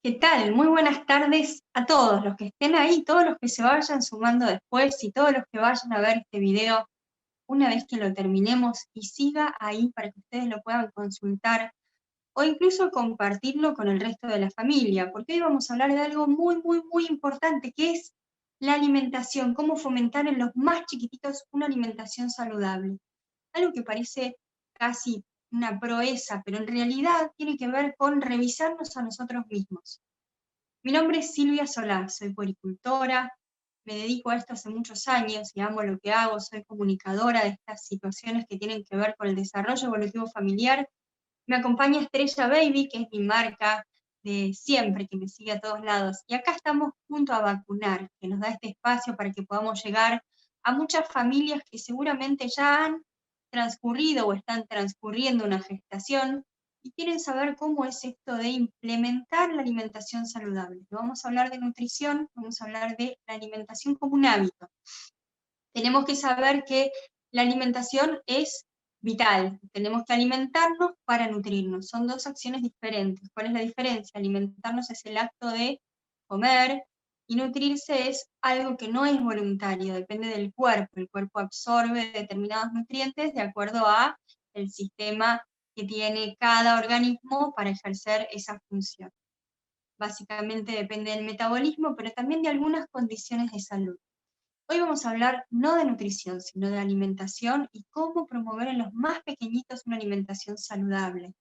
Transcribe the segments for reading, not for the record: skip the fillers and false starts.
¿Qué tal? Muy buenas tardes a todos los que estén ahí, todos los que se vayan sumando después y todos los que vayan a ver este video una vez que lo terminemos y siga ahí para que ustedes lo puedan consultar o incluso compartirlo con el resto de la familia, porque hoy vamos a hablar de algo muy importante, que es la alimentación, cómo fomentar en los más chiquititos una alimentación saludable. Algo que parece casi una proeza, pero en realidad tiene que ver con revisarnos a nosotros mismos. Mi nombre es Silvia Solá, soy puericultora, me dedico a esto hace muchos años y amo lo que hago, soy comunicadora de estas situaciones que tienen que ver con el desarrollo evolutivo familiar. Me acompaña Estrella Baby, que es mi marca de siempre, que me sigue a todos lados. Y acá estamos junto a Vacunar, que nos da este espacio para que podamos llegar a muchas familias que seguramente ya han transcurrido o están transcurriendo una gestación y quieren saber cómo es esto de implementar la alimentación saludable. No vamos a hablar de nutrición, vamos a hablar de la alimentación como un hábito. Tenemos que saber que la alimentación es vital, tenemos que alimentarnos para nutrirnos, son dos acciones diferentes. ¿Cuál es la diferencia? Alimentarnos es el acto de comer y nutrirse es algo que no es voluntario, depende del cuerpo. El cuerpo absorbe determinados nutrientes de acuerdo a el sistema que tiene cada organismo para ejercer esa función. Básicamente depende del metabolismo, pero también de algunas condiciones de salud. Hoy vamos a hablar no de nutrición, sino de alimentación y cómo promover en los más pequeñitos una alimentación saludable.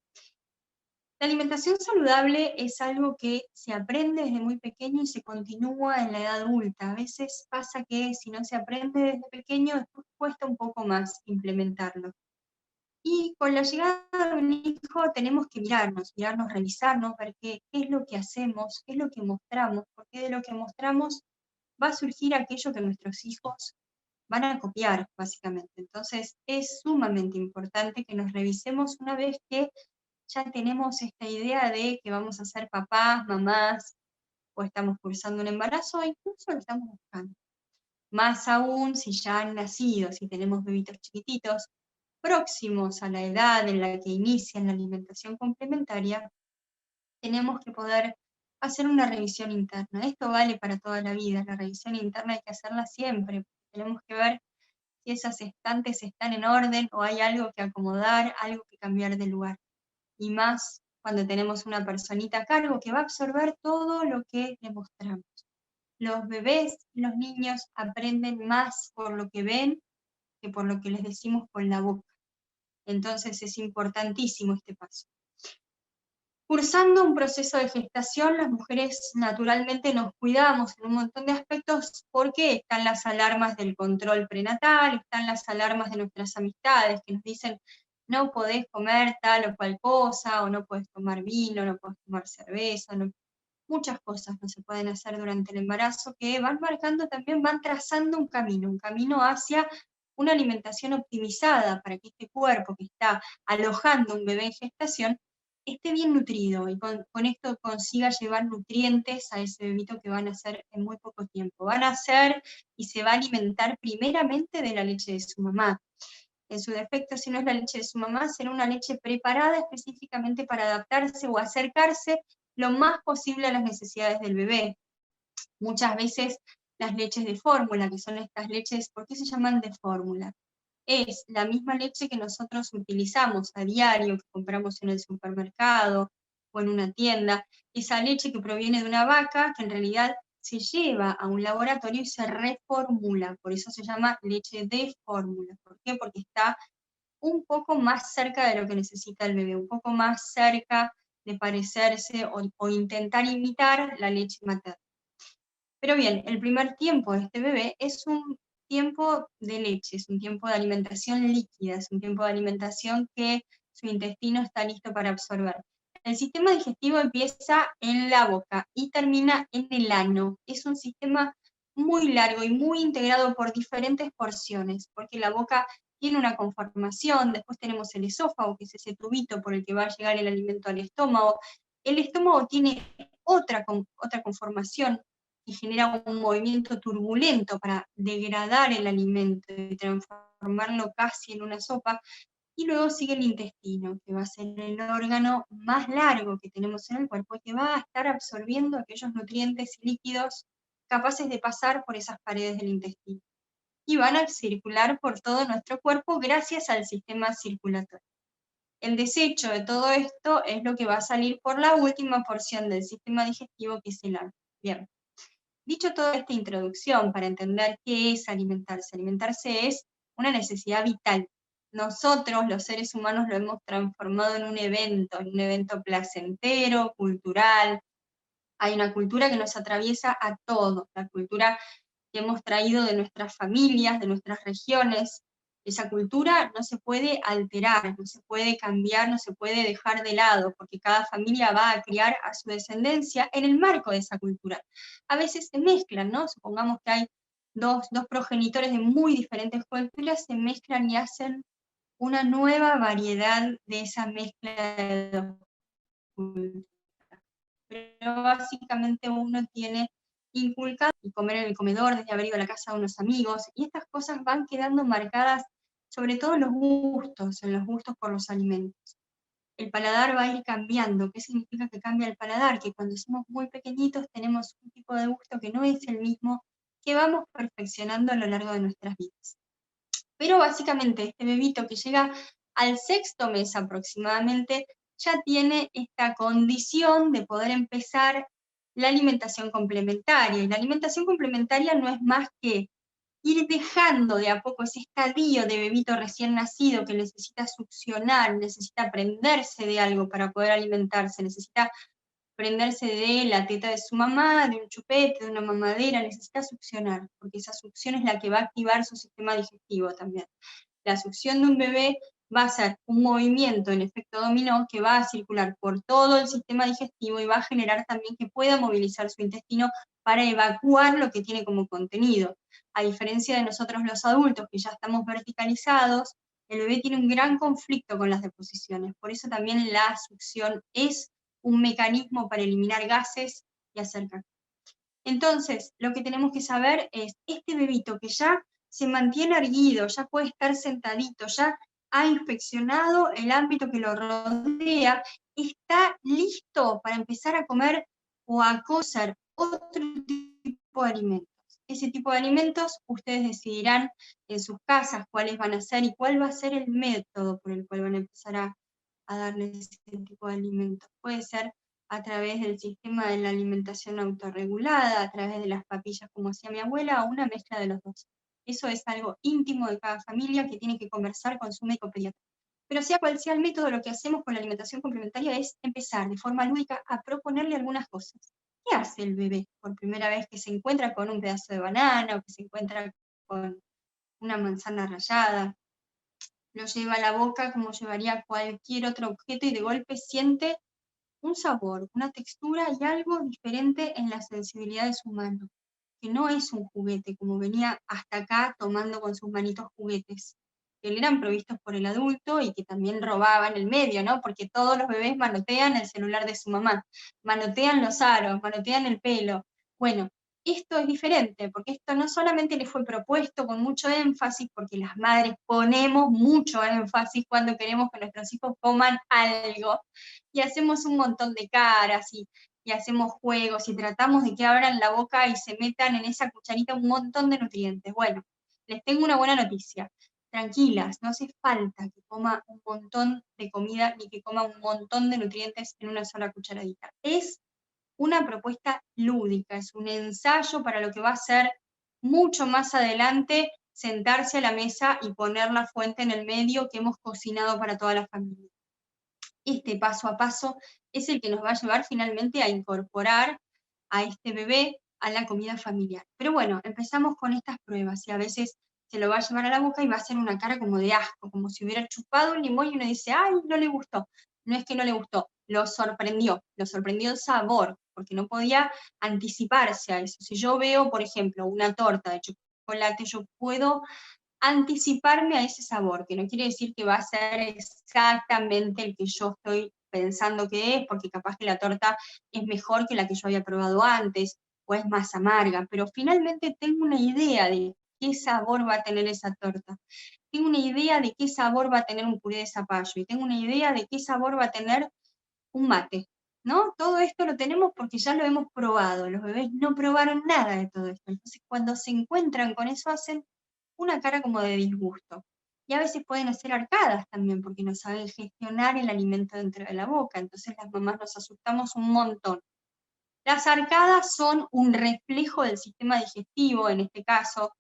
La alimentación saludable es algo que se aprende desde muy pequeño y se continúa en la edad adulta. A veces pasa que si no se aprende desde pequeño, después cuesta un poco más implementarlo. Y con la llegada de un hijo tenemos que mirarnos, revisarnos, ver qué es lo que hacemos, qué es lo que mostramos, porque de lo que mostramos va a surgir aquello que nuestros hijos van a copiar, básicamente. Entonces, es sumamente importante que nos revisemos una vez que ya tenemos esta idea de que vamos a ser papás, mamás, o estamos cursando un embarazo, o incluso lo estamos buscando. Más aún si ya han nacido, si tenemos bebitos chiquititos, próximos a la edad en la que inician la alimentación complementaria, tenemos que poder hacer una revisión interna. Esto vale para toda la vida, la revisión interna hay que hacerla siempre. Tenemos que ver si esas estantes están en orden o hay algo que acomodar, algo que cambiar de lugar. Y más cuando tenemos una personita a cargo que va a absorber todo lo que le mostramos. Los bebés, los niños aprenden más por lo que ven que por lo que les decimos con la boca. Entonces es importantísimo este paso. Cursando un proceso de gestación, las mujeres naturalmente nos cuidamos en un montón de aspectos porque están las alarmas del control prenatal, están las alarmas de nuestras amistades que nos dicen no podés comer tal o cual cosa, o no podés tomar vino, no podés tomar cerveza, no. Muchas cosas no se pueden hacer durante el embarazo que van marcando también, van trazando un camino hacia una alimentación optimizada para que este cuerpo que está alojando un bebé en gestación esté bien nutrido y con esto consiga llevar nutrientes a ese bebito que van a hacer en muy poco tiempo. Van a hacer y se va a alimentar primeramente de la leche de su mamá. En su defecto, si no es la leche de su mamá, será una leche preparada específicamente para adaptarse o acercarse lo más posible a las necesidades del bebé. Muchas veces las leches de fórmula, que son estas leches, ¿por qué se llaman de fórmula? Es la misma leche que nosotros utilizamos a diario, que compramos en el supermercado o en una tienda, esa leche que proviene de una vaca, que en realidad se lleva a un laboratorio y se reformula, por eso se llama leche de fórmula. ¿Por qué? Porque está un poco más cerca de lo que necesita el bebé, un poco más cerca de parecerse o intentar imitar la leche materna. Pero bien, el primer tiempo de este bebé es un tiempo de leche, es un tiempo de alimentación líquida, es un tiempo de alimentación que su intestino está listo para absorber. El sistema digestivo empieza en la boca y termina en el ano. Es un sistema muy largo y muy integrado por diferentes porciones, porque la boca tiene una conformación, después tenemos el esófago, que es ese tubito por el que va a llegar el alimento al estómago. El estómago tiene otra conformación y genera un movimiento turbulento para degradar el alimento y transformarlo casi en una sopa. Y luego sigue el intestino, que va a ser el órgano más largo que tenemos en el cuerpo y que va a estar absorbiendo aquellos nutrientes y líquidos capaces de pasar por esas paredes del intestino. Y van a circular por todo nuestro cuerpo gracias al sistema circulatorio. El desecho de todo esto es lo que va a salir por la última porción del sistema digestivo, que es el ano. Bien. Dicho toda esta introducción para entender qué es alimentarse, alimentarse es una necesidad vital. Nosotros, los seres humanos, lo hemos transformado en un evento placentero, cultural. Hay una cultura que nos atraviesa a todos, la cultura que hemos traído de nuestras familias, de nuestras regiones. Esa cultura no se puede alterar, no se puede cambiar, no se puede dejar de lado, porque cada familia va a criar a su descendencia en el marco de esa cultura. A veces se mezclan, ¿no? Supongamos que hay dos progenitores de muy diferentes culturas, se mezclan y hacen una nueva variedad de esa mezcla de dos culturas. Pero básicamente uno tiene inculcado y comer en el comedor, desde haber ido a la casa de unos amigos, y estas cosas van quedando marcadas sobre todo en los gustos por los alimentos. El paladar va a ir cambiando. ¿Qué significa que cambia el paladar? Que cuando somos muy pequeñitos tenemos un tipo de gusto que no es el mismo, que vamos perfeccionando a lo largo de nuestras vidas. Pero básicamente este bebito que llega al 6º mes aproximadamente ya tiene esta condición de poder empezar la alimentación complementaria. Y la alimentación complementaria no es más que ir dejando de a poco ese estadio de bebito recién nacido que necesita succionar, necesita prenderse de algo para poder alimentarse, necesita prenderse de la teta de su mamá, de un chupete, de una mamadera, necesita succionar, porque esa succión es la que va a activar su sistema digestivo también. La succión de un bebé va a ser un movimiento en efecto dominó que va a circular por todo el sistema digestivo y va a generar también que pueda movilizar su intestino para evacuar lo que tiene como contenido. A diferencia de nosotros los adultos, que ya estamos verticalizados, el bebé tiene un gran conflicto con las deposiciones. Por eso también la succión es un mecanismo para eliminar gases y hacer caca. Entonces, lo que tenemos que saber es, este bebito que ya se mantiene erguido, ya puede estar sentadito, ya ha inspeccionado el ámbito que lo rodea, está listo para empezar a comer o a cocer otro tipo de alimentos. Ese tipo de alimentos ustedes decidirán en sus casas cuáles van a ser y cuál va a ser el método por el cual van a empezar a darles ese tipo de alimentos. Puede ser a través del sistema de la alimentación autorregulada, a través de las papillas como hacía mi abuela, o una mezcla de los dos. Eso es algo íntimo de cada familia que tiene que conversar con su médico pediatra. Pero sea cual sea el método, lo que hacemos con la alimentación complementaria es empezar de forma lúdica a proponerle algunas cosas. ¿Qué hace el bebé por primera vez que se encuentra con un pedazo de banana o que se encuentra con una manzana rallada? Lo lleva a la boca como llevaría cualquier otro objeto y de golpe siente un sabor, una textura y algo diferente en la sensibilidad de su mano, que no es un juguete, como venía hasta acá tomando con sus manitos juguetes, que le eran provistos por el adulto y que también robaban el medio, ¿no? Porque todos los bebés manotean el celular de su mamá, manotean los aros, manotean el pelo. Bueno, esto es diferente, porque esto no solamente le fue propuesto con mucho énfasis, porque las madres ponemos mucho énfasis cuando queremos que nuestros hijos coman algo, y hacemos un montón de caras y hacemos juegos y tratamos de que abran la boca y se metan en esa cucharita un montón de nutrientes. Bueno, les tengo una buena noticia. Tranquilas, no hace falta que coma un montón de comida ni que coma un montón de nutrientes en una sola cucharadita. Es una propuesta lúdica, es un ensayo para lo que va a ser mucho más adelante sentarse a la mesa y poner la fuente en el medio que hemos cocinado para toda la familia. Este paso a paso es el que nos va a llevar finalmente a incorporar a este bebé a la comida familiar. Pero bueno, empezamos con estas pruebas y a veces se lo va a llevar a la boca y va a hacer una cara como de asco, como si hubiera chupado un limón y uno dice, ¡ay, no le gustó! No es que no le gustó, lo sorprendió el sabor, porque no podía anticiparse a eso. Si yo veo, por ejemplo, una torta de chocolate, yo puedo anticiparme a ese sabor, que no quiere decir que va a ser exactamente el que yo estoy pensando que es, porque capaz que la torta es mejor que la que yo había probado antes, o es más amarga, pero finalmente tengo una idea de qué sabor va a tener esa torta. tengo una idea de qué sabor va a tener un puré de zapallo, y tengo una idea de qué sabor va a tener un mate, ¿no? Todo esto lo tenemos porque ya lo hemos probado, los bebés no probaron nada de todo esto, entonces cuando se encuentran con eso hacen una cara como de disgusto. Y a veces pueden hacer arcadas también, porque no saben gestionar el alimento dentro de la boca, entonces las mamás nos asustamos un montón. Las arcadas son un reflejo del sistema digestivo, en este caso,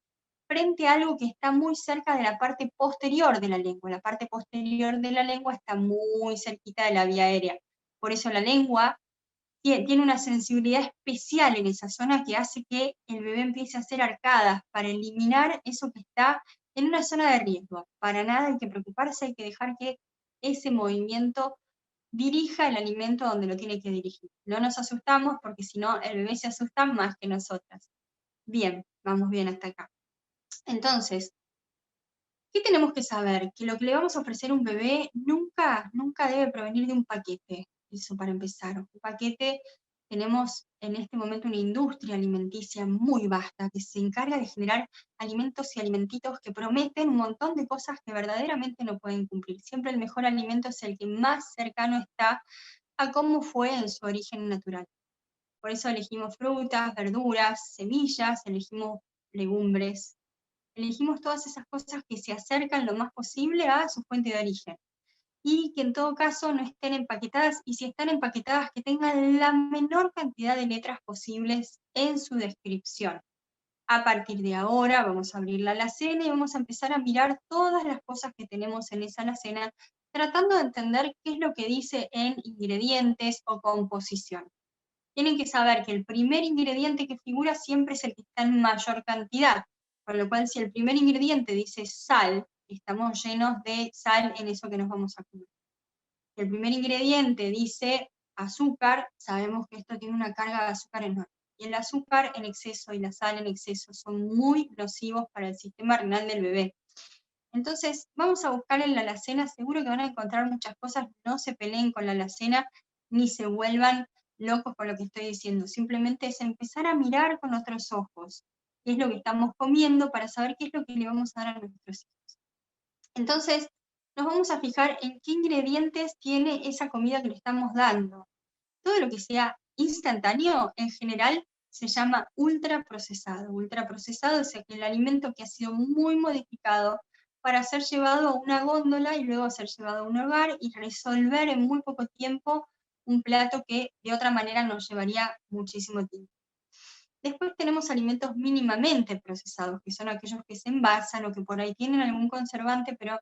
frente a algo que está muy cerca de la parte posterior de la lengua. La parte posterior de la lengua está muy cerquita de la vía aérea. Por eso la lengua tiene una sensibilidad especial en esa zona que hace que el bebé empiece a hacer arcadas para eliminar eso que está en una zona de riesgo. Para nada hay que preocuparse, hay que dejar que ese movimiento dirija el alimento donde lo tiene que dirigir. No nos asustamos porque si no el bebé se asusta más que nosotras. Bien, vamos bien hasta acá. Entonces, ¿qué tenemos que saber? Que lo que le vamos a ofrecer a un bebé nunca debe provenir de un paquete. Eso para empezar. Un paquete, tenemos en este momento una industria alimenticia muy vasta que se encarga de generar alimentos y alimentitos que prometen un montón de cosas que verdaderamente no pueden cumplir. Siempre el mejor alimento es el que más cercano está a cómo fue en su origen natural. Por eso elegimos frutas, verduras, semillas, elegimos legumbres, elegimos todas esas cosas que se acercan lo más posible a su fuente de origen y que en todo caso no estén empaquetadas, y si están empaquetadas que tengan la menor cantidad de letras posibles en su descripción. A partir de ahora vamos a abrir la alacena y vamos a empezar a mirar todas las cosas que tenemos en esa alacena, tratando de entender qué es lo que dice en ingredientes o composición. Tienen que saber que el primer ingrediente que figura siempre es el que está en mayor cantidad, con lo cual si el primer ingrediente dice sal, estamos llenos de sal en eso que nos vamos a comer. Si el primer ingrediente dice azúcar, sabemos que esto tiene una carga de azúcar enorme. Y el azúcar en exceso y la sal en exceso son muy nocivos para el sistema renal del bebé. Entonces, vamos a buscar en la alacena, seguro que van a encontrar muchas cosas, no se peleen con la alacena, ni se vuelvan locos con lo que estoy diciendo, simplemente es empezar a mirar con otros ojos qué es lo que estamos comiendo para saber qué es lo que le vamos a dar a nuestros hijos. Entonces, nos vamos a fijar en qué ingredientes tiene esa comida que le estamos dando. Todo lo que sea instantáneo, en general, se llama ultraprocesado. Ultraprocesado es aquel alimento que ha sido muy modificado para ser llevado a una góndola y luego ser llevado a un hogar y resolver en muy poco tiempo un plato que de otra manera nos llevaría muchísimo tiempo. Después tenemos alimentos mínimamente procesados, que son aquellos que se envasan o que por ahí tienen algún conservante, pero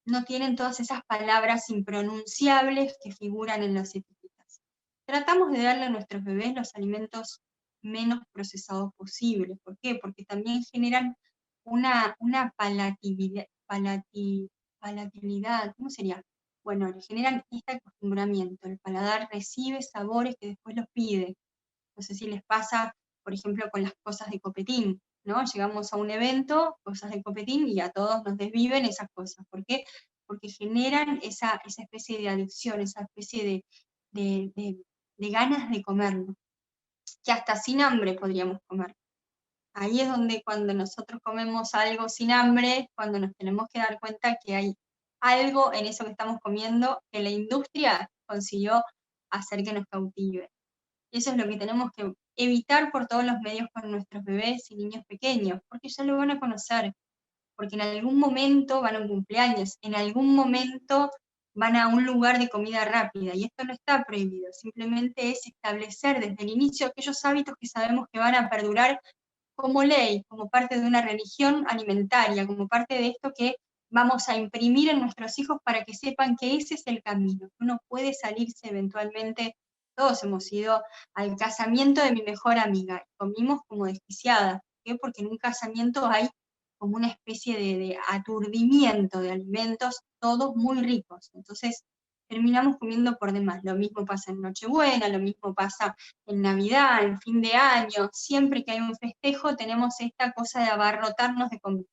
no tienen todas esas palabras impronunciables que figuran en las etiquetas. Tratamos de darle a nuestros bebés los alimentos menos procesados posibles. ¿Por qué? Porque también generan una palatabilidad, ¿cómo sería? Bueno, le generan este acostumbramiento. El paladar recibe sabores que después los pide. No sé si les pasa, por ejemplo, con las cosas de copetín, ¿no? Llegamos a un evento, cosas de copetín, y a todos nos desviven esas cosas. ¿Por qué? Porque generan esa especie de adicción, esa especie de ganas de comerlo, que hasta sin hambre podríamos comer. Ahí es donde cuando nosotros comemos algo sin hambre, cuando nos tenemos que dar cuenta que hay algo en eso que estamos comiendo que la industria consiguió hacer que nos cautive. Eso es lo que tenemos que evitar por todos los medios con nuestros bebés y niños pequeños, porque ya lo van a conocer, porque en algún momento van a un cumpleaños, en algún momento van a un lugar de comida rápida, y esto no está prohibido, simplemente es establecer desde el inicio aquellos hábitos que sabemos que van a perdurar como ley, como parte de una religión alimentaria, como parte de esto que vamos a imprimir en nuestros hijos para que sepan que ese es el camino. Uno puede salirse eventualmente, todos hemos ido al casamiento de mi mejor amiga, y comimos como desquiciadas. ¿Por qué? Porque en un casamiento hay como una especie de aturdimiento de alimentos, todos muy ricos. Entonces, terminamos comiendo por demás. Lo mismo pasa en Nochebuena, lo mismo pasa en Navidad, en fin de año, siempre que hay un festejo tenemos esta cosa de abarrotarnos de comida.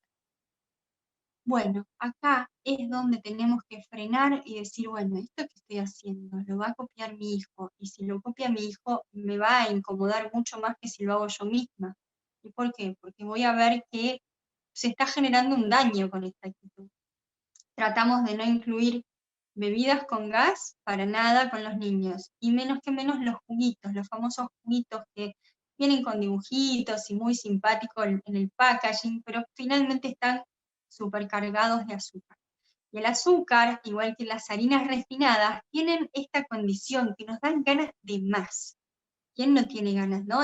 Bueno, acá es donde tenemos que frenar y decir, bueno, esto que estoy haciendo lo va a copiar mi hijo, y si lo copia mi hijo me va a incomodar mucho más que si lo hago yo misma. ¿Y por qué? Porque voy a ver que se está generando un daño con esta actitud. Tratamos de no incluir bebidas con gas para nada con los niños, y menos que menos los juguitos, los famosos juguitos que vienen con dibujitos y muy simpáticos en el packaging, pero finalmente están supercargados de azúcar. Y el azúcar, igual que las harinas refinadas, tienen esta condición que nos dan ganas de más. ¿Quién no tiene ganas, no?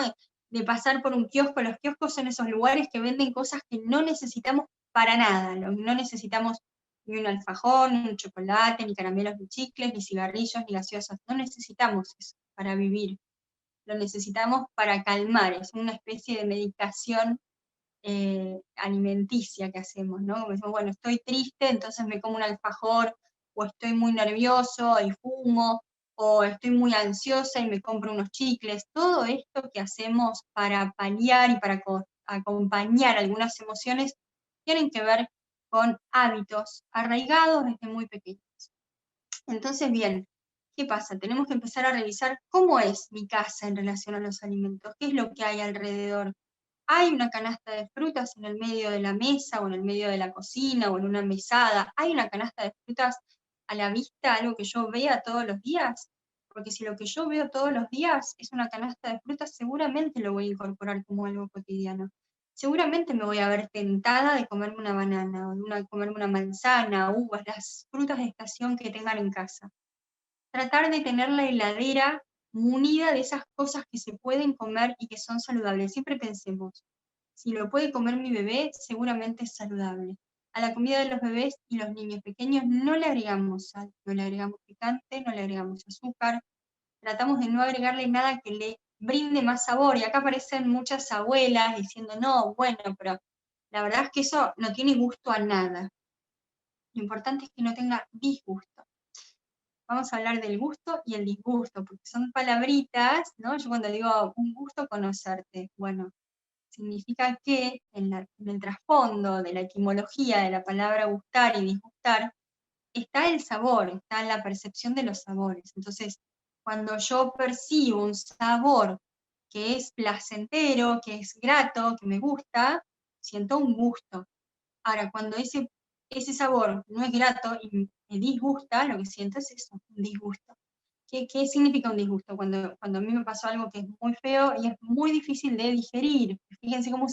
De pasar por un kiosco. Los kioscos son esos lugares que venden cosas que no necesitamos para nada. No necesitamos ni un alfajor, ni un chocolate, ni caramelos, ni chicles, ni cigarrillos, ni gaseosas. No necesitamos eso para vivir. Lo necesitamos para calmar. Es una especie de medicación alimenticia que hacemos, ¿no? Como decimos, bueno, estoy triste, entonces me como un alfajor, o estoy muy nervioso y fumo, o estoy muy ansiosa y me compro unos chicles. Todo esto que hacemos para paliar y para acompañar algunas emociones tienen que ver con hábitos arraigados desde muy pequeños. Entonces, bien, ¿qué pasa? Tenemos que empezar a revisar cómo es mi casa en relación a los alimentos, qué es lo que hay alrededor. Hay una canasta de frutas en el medio de la mesa o en el medio de la cocina o en una mesada. Hay una canasta de frutas a la vista, algo que yo vea todos los días. Porque si lo que yo veo todos los días es una canasta de frutas, seguramente lo voy a incorporar como algo cotidiano. Seguramente me voy a ver tentada de comerme una banana o de comerme una manzana, uvas, las frutas de estación que tengan en casa. Tratar de tener la heladera munida de esas cosas que se pueden comer y que son saludables. Siempre pensemos, si lo puede comer mi bebé, seguramente es saludable. A la comida de los bebés y los niños pequeños no le agregamos sal, no le agregamos picante, no le agregamos azúcar. Tratamos de no agregarle nada que le brinde más sabor. Y acá aparecen muchas abuelas diciendo, no, bueno, pero la verdad es que eso no tiene gusto a nada. Lo importante es que no tenga disgusto. Vamos a hablar del gusto y el disgusto, porque son palabritas, ¿no? Yo cuando digo un gusto conocerte, bueno, significa que en el trasfondo de la etimología de la palabra gustar y disgustar está el sabor, está la percepción de los sabores. Entonces, cuando yo percibo un sabor que es placentero, que es grato, que me gusta, siento un gusto. Ahora, cuando ese sabor no es grato y me disgusta, lo que siento es eso, un disgusto. ¿Qué significa un disgusto? Cuando a mí me pasó algo que es muy feo y es muy difícil de digerir. Fíjense cómo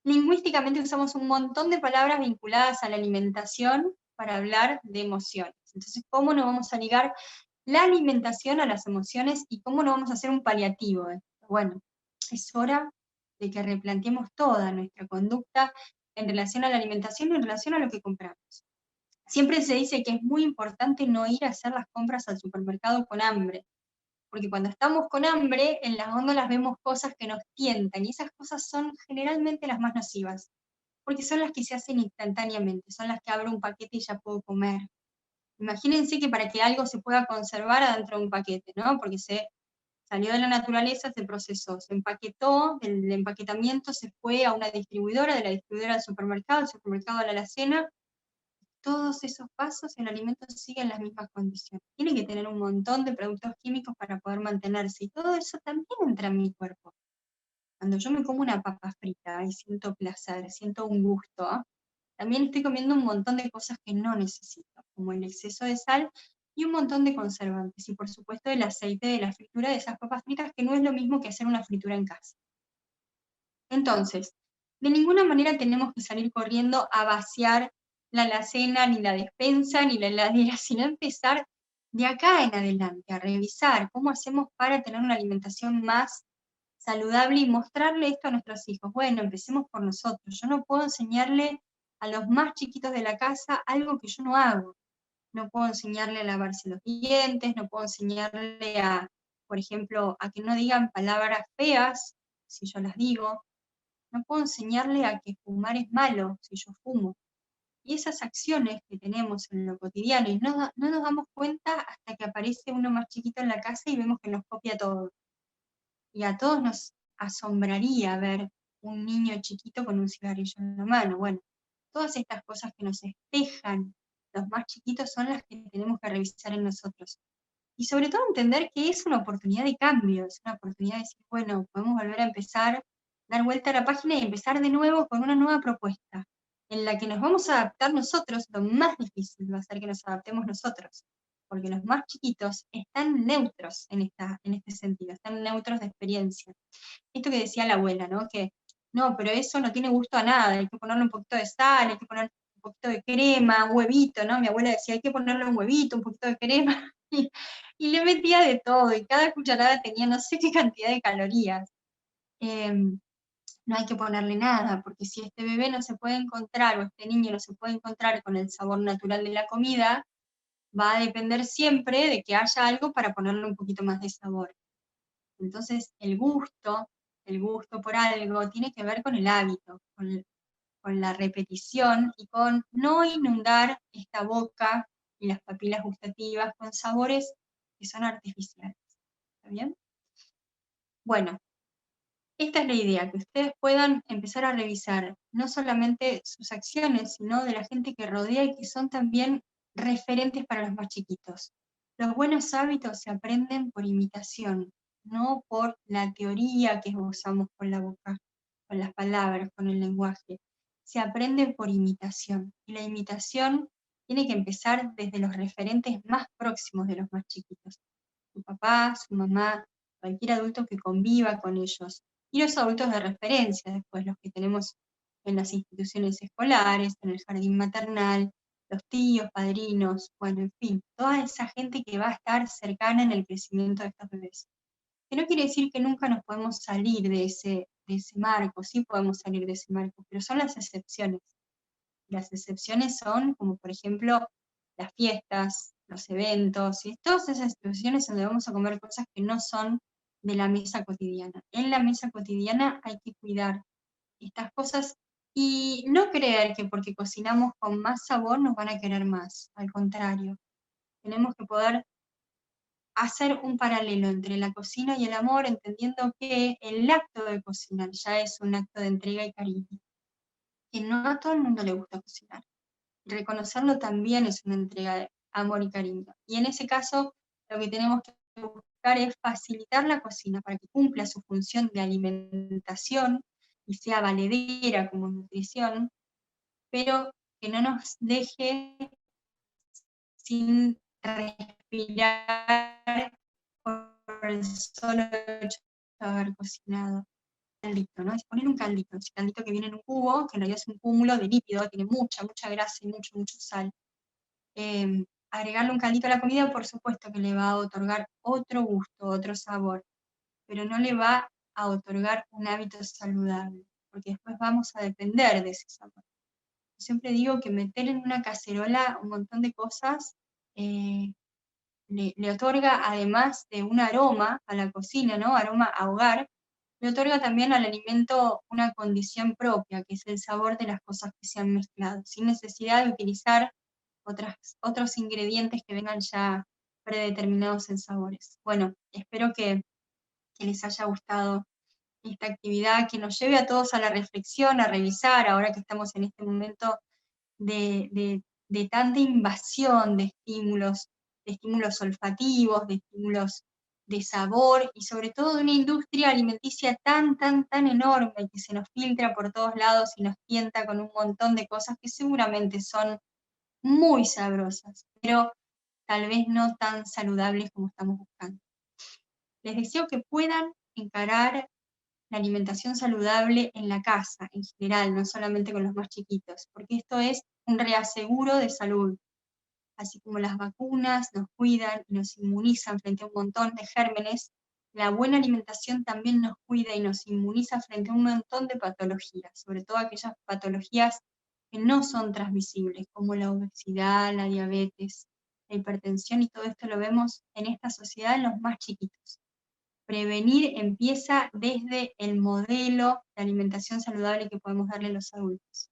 lingüísticamente usamos un montón de palabras vinculadas a la alimentación para hablar de emociones. Entonces, ¿cómo no vamos a ligar la alimentación a las emociones y cómo no vamos a hacer un paliativo? Bueno, es hora de que replanteemos toda nuestra conducta en relación a la alimentación y en relación a lo que compramos. Siempre se dice que es muy importante no ir a hacer las compras al supermercado con hambre, porque cuando estamos con hambre, en las góndolas vemos cosas que nos tientan, y esas cosas son generalmente las más nocivas, porque son las que se hacen instantáneamente, son las que abro un paquete y ya puedo comer. Imagínense que para que algo se pueda conservar adentro de un paquete, ¿no? Porque se salió de la naturaleza, se procesó, se empaquetó, el empaquetamiento se fue a una distribuidora, de la distribuidora al supermercado, el supermercado a la alacena. Todos esos pasos, el alimento sigue en las mismas condiciones. Tiene que tener un montón de productos químicos para poder mantenerse, y todo eso también entra en mi cuerpo. Cuando yo me como una papa frita y siento placer, siento un gusto, también estoy comiendo un montón de cosas que no necesito, como el exceso de sal y un montón de conservantes, y por supuesto el aceite de la fritura de esas papas fritas, que no es lo mismo que hacer una fritura en casa. Entonces, de ninguna manera tenemos que salir corriendo a vaciar la alacena, ni la despensa, ni la heladera, sino empezar de acá en adelante a revisar cómo hacemos para tener una alimentación más saludable y mostrarle esto a nuestros hijos. Bueno, empecemos por nosotros. Yo no puedo enseñarle a los más chiquitos de la casa algo que yo no hago. No puedo enseñarle a lavarse los dientes, no puedo enseñarle por ejemplo, a que no digan palabras feas si yo las digo. No puedo enseñarle a que fumar es malo si yo fumo. Y esas acciones que tenemos en lo cotidiano y no nos damos cuenta hasta que aparece uno más chiquito en la casa y vemos que nos copia todo. Y a todos nos asombraría ver un niño chiquito con un cigarrillo en la mano. Bueno, todas estas cosas que nos espejan los más chiquitos son las que tenemos que revisar en nosotros. Y sobre todo entender que es una oportunidad de cambio, es una oportunidad de decir, bueno, podemos volver a empezar dar vuelta a la página y empezar de nuevo con una nueva propuesta, en la que nos vamos a adaptar nosotros. Lo más difícil va a ser que nos adaptemos nosotros, porque los más chiquitos están neutros en este sentido, están neutros de experiencia. Esto que decía la abuela, ¿no? Que no, pero eso no tiene gusto a nada, hay que ponerle un poquito de sal, hay que poner un poquito de crema, un huevito, ¿no? Mi abuela decía, hay que ponerle un huevito, un poquito de crema, y le metía de todo, y cada cucharada tenía no sé qué cantidad de calorías. No hay que ponerle nada, porque si este bebé no se puede encontrar, o este niño no se puede encontrar con el sabor natural de la comida, va a depender siempre de que haya algo para ponerle un poquito más de sabor. Entonces, el gusto por algo, tiene que ver con el hábito, con la repetición y con no inundar esta boca y las papilas gustativas con sabores que son artificiales. ¿Está bien? Bueno, esta es la idea, que ustedes puedan empezar a revisar no solamente sus acciones, sino de la gente que rodea y que son también referentes para los más chiquitos. Los buenos hábitos se aprenden por imitación, no por la teoría que usamos con la boca, con las palabras, con el lenguaje. Se aprende por imitación. Y la imitación tiene que empezar desde los referentes más próximos de los más chiquitos. Su papá, su mamá, cualquier adulto que conviva con ellos. Y los adultos de referencia, después los que tenemos en las instituciones escolares, en el jardín maternal, los tíos, padrinos, bueno, en fin, toda esa gente que va a estar cercana en el crecimiento de estos bebés. Que no quiere decir que nunca nos podemos salir de ese marco, sí podemos salir de ese marco, pero son las excepciones. Las excepciones son, como por ejemplo, las fiestas, los eventos, y todas esas situaciones donde vamos a comer cosas que no son de la mesa cotidiana. En la mesa cotidiana hay que cuidar estas cosas y no creer que porque cocinamos con más sabor nos van a querer más. Al contrario, tenemos que poder hacer un paralelo entre la cocina y el amor, entendiendo que el acto de cocinar ya es un acto de entrega y cariño, que no a todo el mundo le gusta cocinar. Reconocerlo también es una entrega de amor y cariño. Y en ese caso, lo que tenemos que buscar es facilitar la cocina para que cumpla su función de alimentación y sea valedera como nutrición, pero que no nos deje sin respirar por el solo hecho de haber cocinado. Caldito, ¿no? Es poner un caldito, ese caldito que viene en un cubo, que en realidad es un cúmulo de lípido, tiene mucha grasa y mucho sal. Agregarle un caldito a la comida, por supuesto que le va a otorgar otro gusto, otro sabor, pero no le va a otorgar un hábito saludable, porque después vamos a depender de ese sabor. Yo siempre digo que meter en una cacerola un montón de cosas le otorga, además de un aroma a la cocina, ¿no? Aroma a hogar, le otorga también al alimento una condición propia, que es el sabor de las cosas que se han mezclado, sin necesidad de utilizar otros ingredientes que vengan ya predeterminados en sabores. Bueno, espero que les haya gustado esta actividad, que nos lleve a todos a la reflexión, a revisar, ahora que estamos en este momento de tanta invasión de estímulos olfativos, de estímulos de sabor y sobre todo de una industria alimenticia tan enorme que se nos filtra por todos lados y nos tienta con un montón de cosas que seguramente son muy sabrosas, pero tal vez no tan saludables como estamos buscando. Les deseo que puedan encarar la alimentación saludable en la casa, en general, no solamente con los más chiquitos, porque esto es un reaseguro de salud. Así como las vacunas nos cuidan y nos inmunizan frente a un montón de gérmenes, la buena alimentación también nos cuida y nos inmuniza frente a un montón de patologías, sobre todo aquellas patologías que no son transmisibles, como la obesidad, la diabetes, la hipertensión, y todo esto lo vemos en esta sociedad en los más chiquitos. Prevenir empieza desde el modelo de alimentación saludable que podemos darle a los adultos.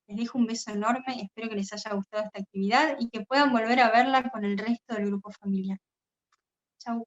Les dejo un beso enorme, espero que les haya gustado esta actividad y que puedan volver a verla con el resto del grupo familiar. Chau.